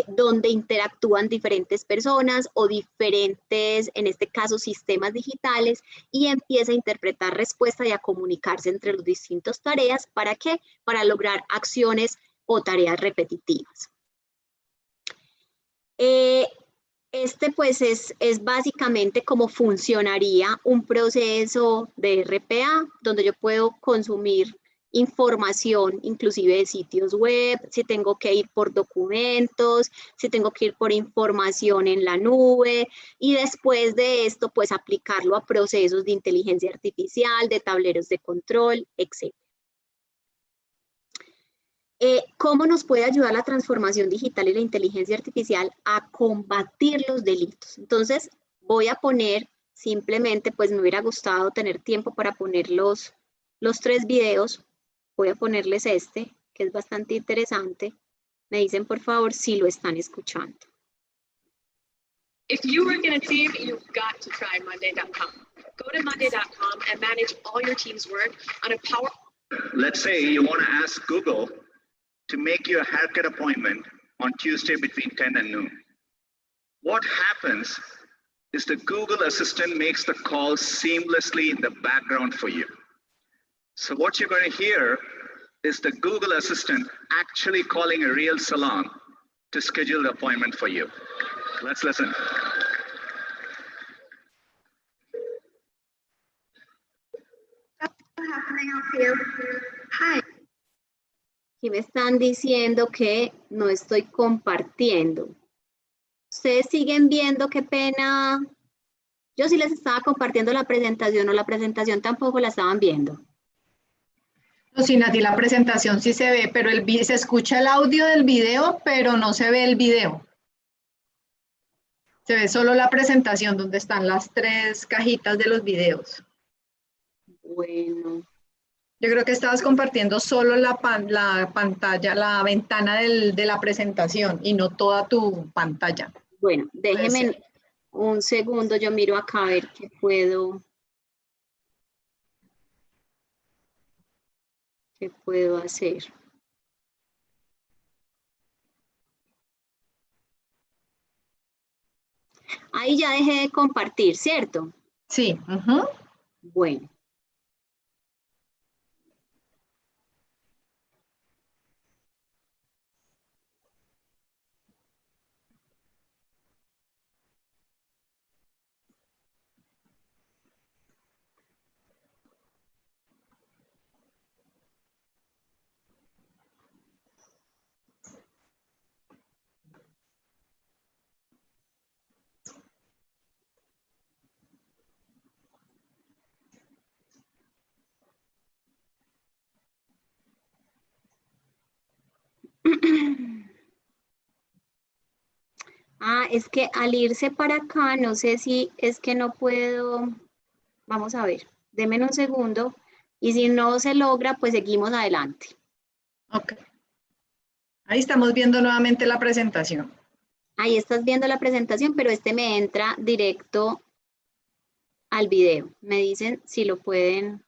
donde interactúan diferentes personas o diferentes, en este caso, sistemas digitales, y empieza a interpretar respuestas y a comunicarse entre las distintas tareas. ¿Para qué? Para lograr acciones o tareas repetitivas. Este pues es básicamente cómo funcionaría un proceso de RPA, donde yo puedo consumir información, inclusive de sitios web, si tengo que ir por documentos, si tengo que ir por información en la nube, y después de esto pues aplicarlo a procesos de inteligencia artificial, de tableros de control, etc. ¿Cómo nos puede ayudar la transformación digital y la inteligencia artificial a combatir los delitos? Entonces, voy a poner simplemente, pues me hubiera gustado tener tiempo para poner los los 3 videos. Voy a ponerles este, que es bastante interesante. Me dicen, por favor, si lo están escuchando. If you work in a team, you've got to try Monday.com. Go to Monday.com and manage all your team's work on a power. Let's say you want to ask Google to make you a haircut appointment on Tuesday between 10 and noon. What happens is the Google Assistant makes the call seamlessly in the background for you. So what you're going to hear is the Google Assistant actually calling a real salon to schedule the appointment for you. Let's listen. Hi. Aquí me están diciendo que no estoy compartiendo. ¿Ustedes siguen viendo? Qué pena. Yo sí les estaba compartiendo la presentación, o la presentación tampoco la estaban viendo. No, sí, Nati, la presentación sí se ve, pero se escucha el audio del video, pero no se ve el video. Se ve solo la presentación donde están las 3 cajitas de los videos. Bueno. Yo creo que estabas compartiendo solo la pantalla, la ventana de la presentación y no toda tu pantalla. Bueno, déjenme un segundo, yo miro acá a ver qué puedo hacer. Ahí ya dejé de compartir, ¿cierto? Sí. Bueno. Ah, es que al irse para acá, no sé si es que no puedo. Vamos a ver, denme un segundo. Y si no se logra, pues seguimos adelante. Ok. Ahí estamos viendo nuevamente la presentación. Ahí estás viendo la presentación, pero este me entra directo al video. Me dicen si lo pueden.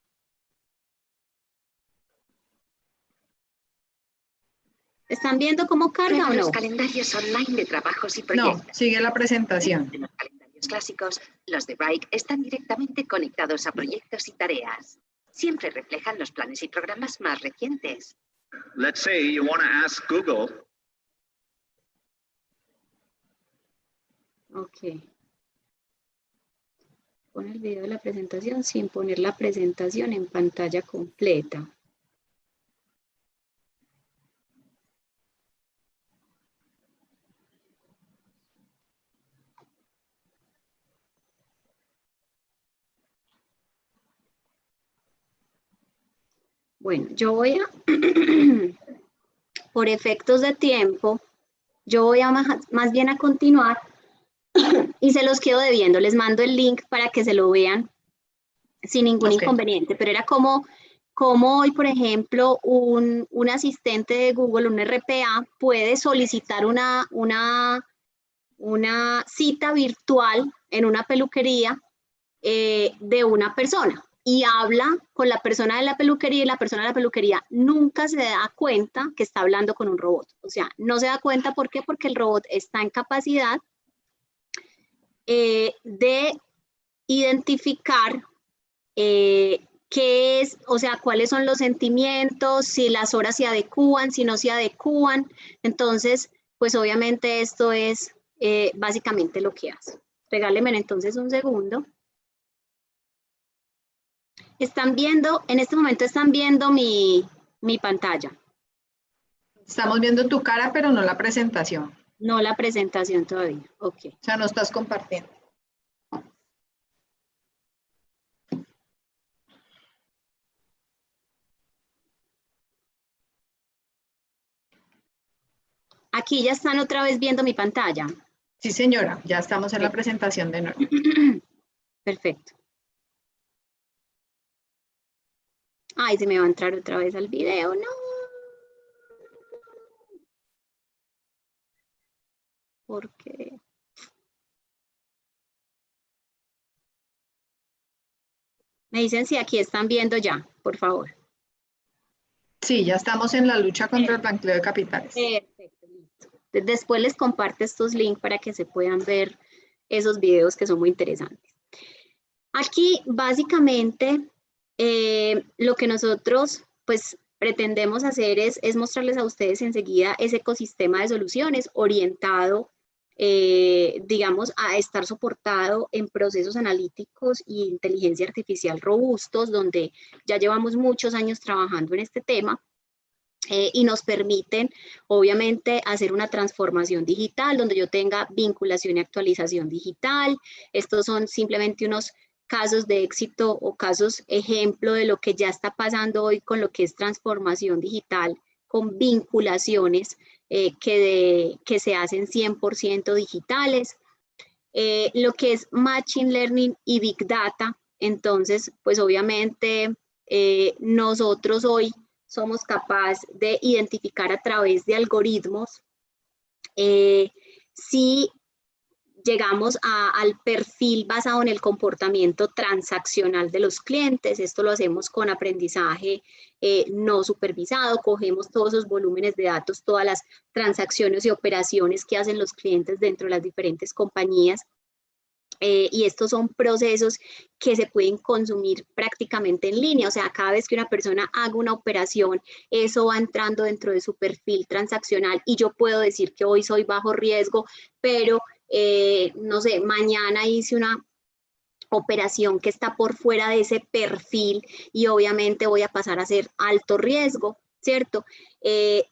¿Están viendo cómo carga o no? Los calendarios online de trabajos y proyectos. No, sigue la presentación. Los calendarios clásicos, los de Wrike, están directamente conectados a proyectos y tareas. Siempre reflejan los planes y programas más recientes. Let's say you want to ask Google. Ok. Pon el video de la presentación sin poner la presentación en pantalla completa. Bueno, yo voy a, por efectos de tiempo, yo voy a más bien a continuar y se los quedo debiendo. Les mando el link para que se lo vean sin ningún inconveniente, pero era como hoy, por ejemplo, un asistente de Google, un RPA, puede solicitar una cita virtual en una peluquería de una persona. Y habla con la persona de la peluquería y la persona de la peluquería nunca se da cuenta que está hablando con un robot. O sea, no se da cuenta, ¿por qué? Porque el robot está en capacidad de identificar qué es, o sea, cuáles son los sentimientos, si las horas se adecúan, si no se adecúan. Entonces, pues obviamente esto es básicamente lo que hace. Regálenme entonces un segundo. Están viendo, en este momento están viendo mi pantalla. Estamos viendo tu cara, pero no la presentación. No la presentación todavía, ok. O sea, no estás compartiendo. Aquí ya están otra vez viendo mi pantalla. Sí, señora, ya estamos en la presentación de nuevo. Perfecto. Ay, se me va a entrar otra vez al video, no. Porque... Me dicen si aquí están viendo ya, por favor. Sí, ya estamos en la lucha contra el blanqueo de capitales. Perfecto, listo. Después les comparto estos links para que se puedan ver esos videos que son muy interesantes. Aquí, básicamente, lo que nosotros, pues, pretendemos hacer es mostrarles a ustedes enseguida ese ecosistema de soluciones orientado, digamos, a estar soportado en procesos analíticos y inteligencia artificial robustos, donde ya llevamos muchos años trabajando en este tema. Y nos permiten, obviamente, hacer una transformación digital donde yo tenga vinculación y actualización digital. Estos son simplemente unos casos de éxito o casos ejemplo de lo que ya está pasando hoy con lo que es transformación digital, con vinculaciones que se hacen 100% digitales. Lo que es Machine Learning y Big Data, entonces, pues obviamente nosotros hoy somos capaces de identificar a través de algoritmos si llegamos al perfil basado en el comportamiento transaccional de los clientes. Esto lo hacemos con aprendizaje no supervisado, cogemos todos esos volúmenes de datos, todas las transacciones y operaciones que hacen los clientes dentro de las diferentes compañías. Y estos son procesos que se pueden consumir prácticamente en línea, o sea, cada vez que una persona haga una operación, eso va entrando dentro de su perfil transaccional y yo puedo decir que hoy soy bajo riesgo, pero, no sé, mañana hice una operación que está por fuera de ese perfil y obviamente voy a pasar a ser alto riesgo, ¿cierto?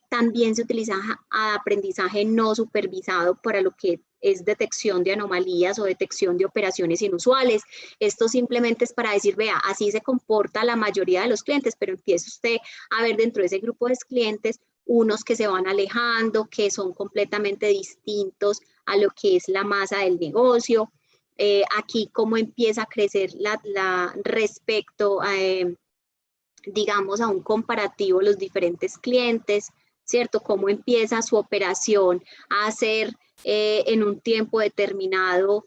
También se utiliza aprendizaje no supervisado para lo que es detección de anomalías o detección de operaciones inusuales. Esto simplemente es para decir, vea, así se comporta la mayoría de los clientes, pero empieza usted a ver dentro de ese grupo de clientes unos que se van alejando, que son completamente distintos a lo que es la masa del negocio. Aquí cómo empieza a crecer respecto a, digamos, a un comparativo los diferentes clientes, ¿cierto? Cómo empieza su operación a hacer en un tiempo determinado,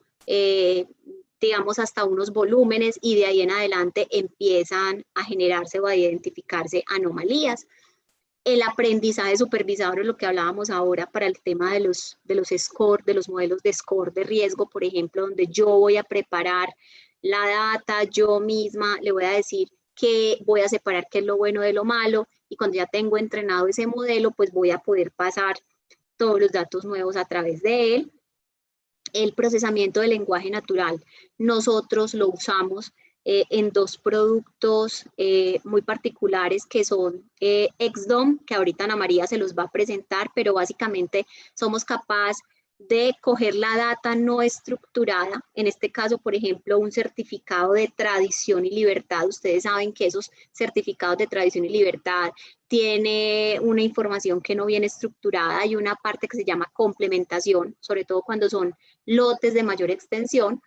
digamos, hasta unos volúmenes y de ahí en adelante empiezan a generarse o a identificarse anomalías. El aprendizaje supervisado es lo que hablábamos ahora para el tema de los score, de los modelos de score de riesgo, por ejemplo, donde yo voy a preparar la data, yo misma le voy a decir que voy a separar qué es lo bueno de lo malo y cuando ya tengo entrenado ese modelo, pues voy a poder pasar todos los datos nuevos a través de él. El procesamiento del lenguaje natural, nosotros lo usamos en dos productos muy particulares que son XDOM, que ahorita Ana María se los va a presentar, pero básicamente somos capaces de coger la data no estructurada, en este caso, por ejemplo, un certificado de tradición y libertad. Ustedes saben que esos certificados de tradición y libertad tiene una información que no viene estructurada y una parte que se llama complementación, sobre todo cuando son lotes de mayor extensión,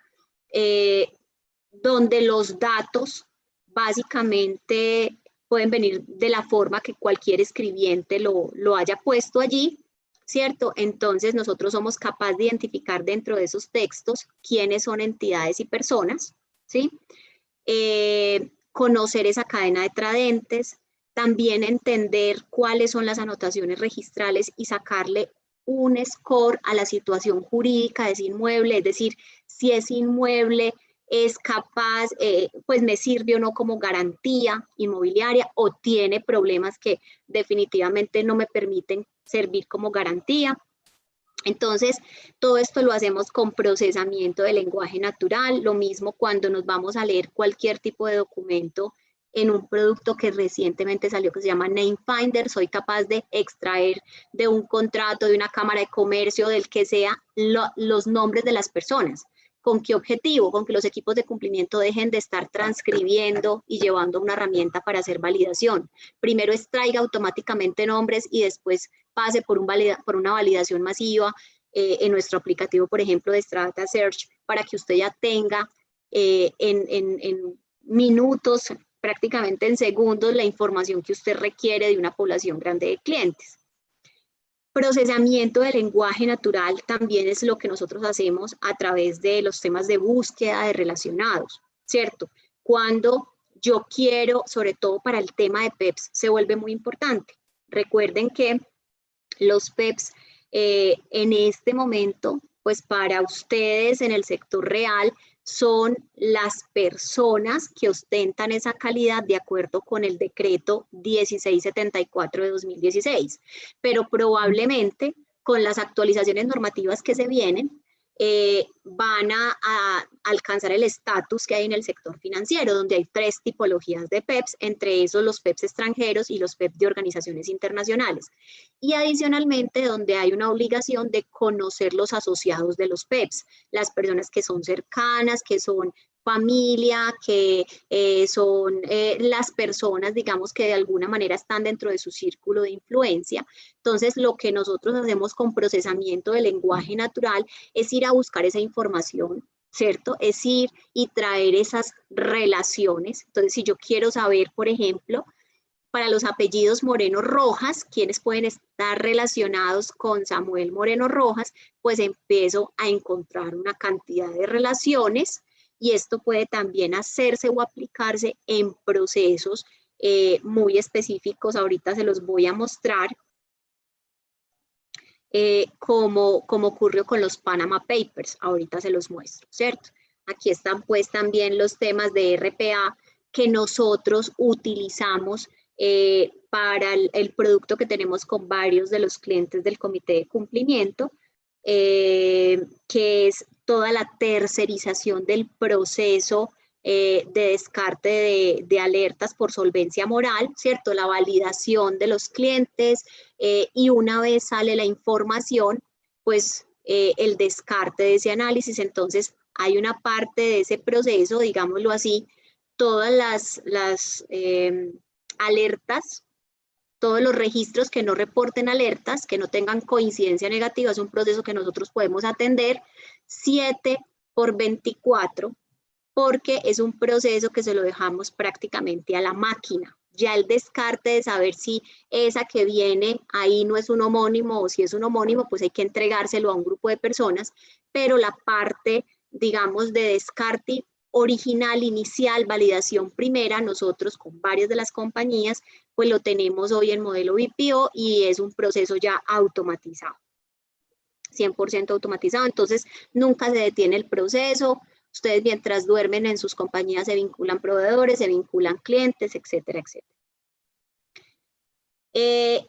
donde los datos básicamente pueden venir de la forma que cualquier escribiente lo haya puesto allí, ¿cierto? Entonces nosotros somos capaces de identificar dentro de esos textos quiénes son entidades y personas, ¿sí? Conocer esa cadena de tradentes, también entender cuáles son las anotaciones registrales y sacarle un score a la situación jurídica de ese inmueble, es decir, si ese inmueble es capaz, pues me sirve o no como garantía inmobiliaria o tiene problemas que definitivamente no me permiten servir como garantía. Entonces, todo esto lo hacemos con procesamiento de lenguaje natural, lo mismo cuando nos vamos a leer cualquier tipo de documento en un producto que recientemente salió que se llama Name Finder, soy capaz de extraer de un contrato, de una cámara de comercio, del que sea, los nombres de las personas. ¿Con qué objetivo? Con que los equipos de cumplimiento dejen de estar transcribiendo y llevando una herramienta para hacer validación. Primero extraiga automáticamente nombres y después pase por una validación masiva en nuestro aplicativo, por ejemplo, de Strata Search, para que usted ya tenga en minutos prácticamente en segundos la información que usted requiere de una población grande de clientes. Procesamiento de lenguaje natural también es lo que nosotros hacemos a través de los temas de búsqueda de relacionados, ¿cierto? Cuando yo quiero, sobre todo para el tema de PEPs, se vuelve muy importante. Recuerden que los PEPs en este momento, pues para ustedes en el sector real, son las personas que ostentan esa calidad de acuerdo con el decreto 1674 de 2016. Pero probablemente con las actualizaciones normativas que se vienen, van a alcanzar el estatus que hay en el sector financiero, donde hay 3 tipologías de PEPs, entre esos los PEPs extranjeros y los PEPs de organizaciones internacionales. Y adicionalmente, donde hay una obligación de conocer los asociados de los PEPs, las personas que son cercanas, que son familia, que son las personas, digamos, que de alguna manera están dentro de su círculo de influencia. Entonces, lo que nosotros hacemos con procesamiento de lenguaje natural es ir a buscar esa información, ¿cierto? Es ir y traer esas relaciones. Entonces, si yo quiero saber, por ejemplo, para los apellidos Moreno Rojas, quienes pueden estar relacionados con Samuel Moreno Rojas, pues empiezo a encontrar una cantidad de relaciones, y esto puede también hacerse o aplicarse en procesos muy específicos. Ahorita se los voy a mostrar como ocurrió con los Panama Papers. Ahorita se los muestro, ¿cierto? Aquí están pues también los temas de RPA que nosotros utilizamos para el producto que tenemos con varios de los clientes del comité de cumplimiento, que es toda la tercerización del proceso de descarte de alertas por solvencia moral, ¿cierto? La validación de los clientes y una vez sale la información, pues el descarte de ese análisis. Entonces hay una parte de ese proceso, digámoslo así, todas las alertas, todos los registros que no reporten alertas, que no tengan coincidencia negativa, es un proceso que nosotros podemos atender 7/24, porque es un proceso que se lo dejamos prácticamente a la máquina. Ya el descarte de saber si esa que viene ahí no es un homónimo o si es un homónimo, pues hay que entregárselo a un grupo de personas, pero la parte, digamos, de descarte original, inicial, validación primera, nosotros con varias de las compañías, pues lo tenemos hoy en modelo BPO y es un proceso ya automatizado, 100% automatizado. Entonces nunca se detiene el proceso. Ustedes mientras duermen en sus compañías se vinculan proveedores, se vinculan clientes, etcétera, etcétera.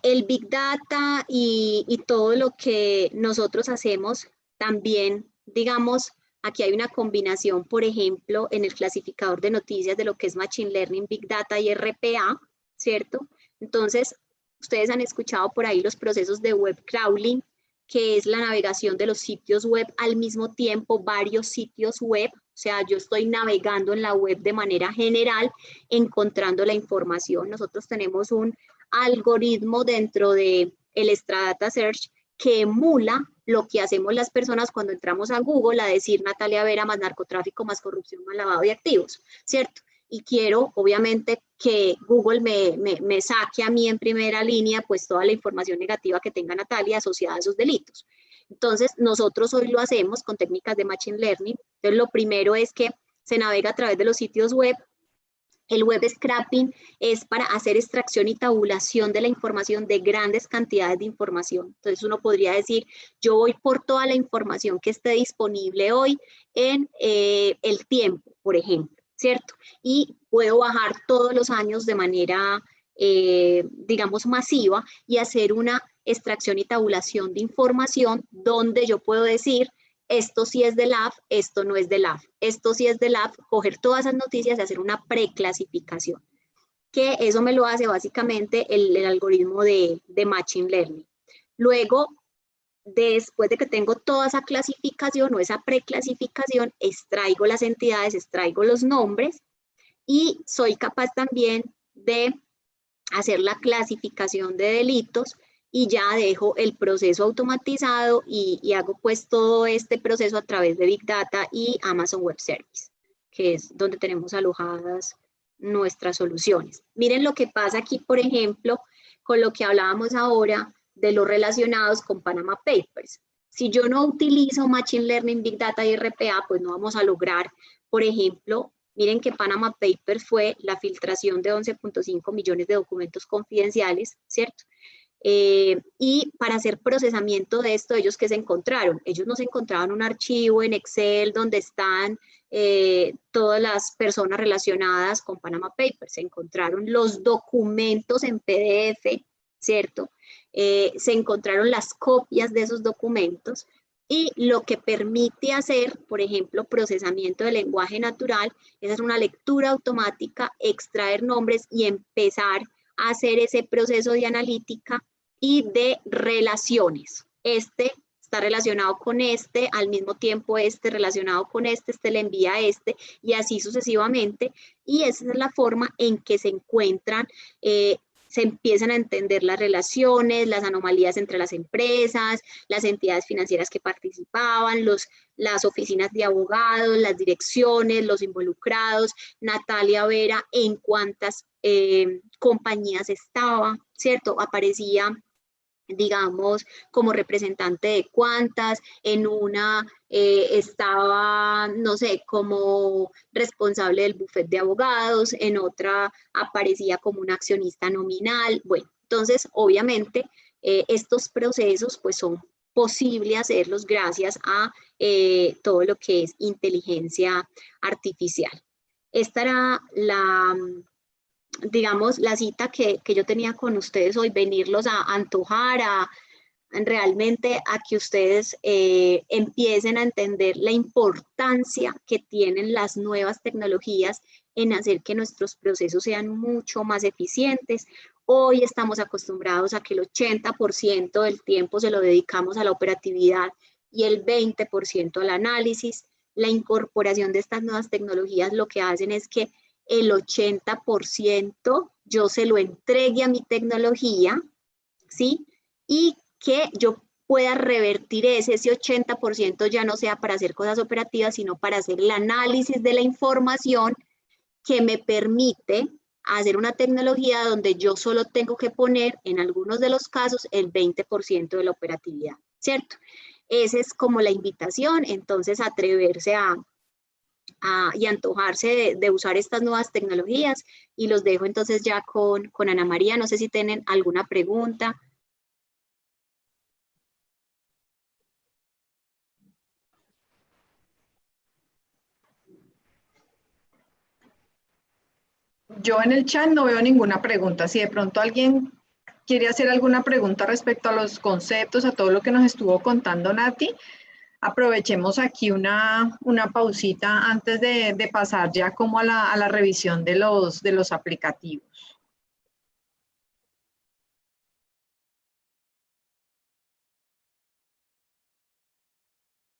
El Big Data y todo lo que nosotros hacemos también, digamos, aquí hay una combinación, por ejemplo, en el clasificador de noticias de lo que es Machine Learning, Big Data y RPA, ¿cierto? Entonces, ustedes han escuchado por ahí los procesos de web crawling, que es la navegación de los sitios web al mismo tiempo, varios sitios web. O sea, yo estoy navegando en la web de manera general, encontrando la información. Nosotros tenemos un algoritmo dentro de el Stradata Search que emula lo que hacemos las personas cuando entramos a Google a decir Natalia Vera más narcotráfico, más corrupción, más lavado de activos, ¿cierto? Y quiero, obviamente, que Google me saque a mí en primera línea, pues, toda la información negativa que tenga Natalia asociada a esos delitos. Entonces, nosotros hoy lo hacemos con técnicas de Machine Learning. Entonces, lo primero es que se navega a través de los sitios web. El web scraping es para hacer extracción y tabulación de la información, de grandes cantidades de información. Entonces uno podría decir, yo voy por toda la información que esté disponible hoy en El Tiempo, por ejemplo, ¿cierto? Y puedo bajar todos los años de manera, digamos, masiva y hacer una extracción y tabulación de información donde yo puedo decir, esto sí es del AF, esto no es del AF, esto sí es del AF, coger todas esas noticias y hacer una preclasificación, que eso me lo hace básicamente el algoritmo de Machine Learning. Luego, después de que tengo toda esa clasificación o esa preclasificación, extraigo las entidades, extraigo los nombres y soy capaz también de hacer la clasificación de delitos y ya dejo el proceso automatizado y hago pues todo este proceso a través de Big Data y Amazon Web Service, que es donde tenemos alojadas nuestras soluciones. Miren lo que pasa aquí, por ejemplo, con lo que hablábamos ahora de los relacionados con Panama Papers. Si yo no utilizo Machine Learning, Big Data y RPA, pues no vamos a lograr, por ejemplo, miren que Panama Papers fue la filtración de 11.5 millones de documentos confidenciales, ¿cierto? Y para hacer procesamiento de esto, ¿ellos qué se encontraron? Ellos no se encontraban un archivo en Excel donde están todas las personas relacionadas con Panama Papers, se encontraron los documentos en PDF, ¿cierto? Se encontraron las copias de esos documentos y lo que permite hacer, por ejemplo, procesamiento de lenguaje natural, es hacer una lectura automática, extraer nombres y empezar a hacer ese proceso de analítica y de relaciones. Este está relacionado con este, al mismo tiempo este relacionado con este le envía a este y así sucesivamente. Y esa es la forma en que se encuentran, se empiezan a entender las relaciones, las anomalías entre las empresas, las entidades financieras que participaban, las oficinas de abogados, las direcciones, los involucrados, Natalia Vera, en cuántas compañías estaba, ¿cierto? Aparecía, digamos, como representante de cuántas, en una estaba, no sé, como responsable del bufete de abogados, en otra aparecía como un accionista nominal. Bueno, entonces, obviamente, estos procesos pues son posible hacerlos gracias a todo lo que es inteligencia artificial. Esta era la, digamos, la cita que yo tenía con ustedes hoy, venirlos a antojar, realmente a que ustedes empiecen a entender la importancia que tienen las nuevas tecnologías en hacer que nuestros procesos sean mucho más eficientes. Hoy estamos acostumbrados a que el 80% del tiempo se lo dedicamos a la operatividad y el 20% al análisis. La incorporación de estas nuevas tecnologías lo que hacen es que el 80% yo se lo entregue a mi tecnología, ¿sí? Y que yo pueda revertir ese 80% ya no sea para hacer cosas operativas, sino para hacer el análisis de la información que me permite hacer una tecnología donde yo solo tengo que poner, en algunos de los casos, el 20% de la operatividad, ¿cierto? Esa es como la invitación, entonces atreverse y antojarse de usar estas nuevas tecnologías, y los dejo entonces ya con Ana María. No sé si tienen alguna pregunta. Yo en el chat no veo ninguna pregunta. Si de pronto alguien quiere hacer alguna pregunta respecto a los conceptos, a todo lo que nos estuvo contando Nati, aprovechemos aquí una pausita antes de pasar ya como a la revisión de los aplicativos.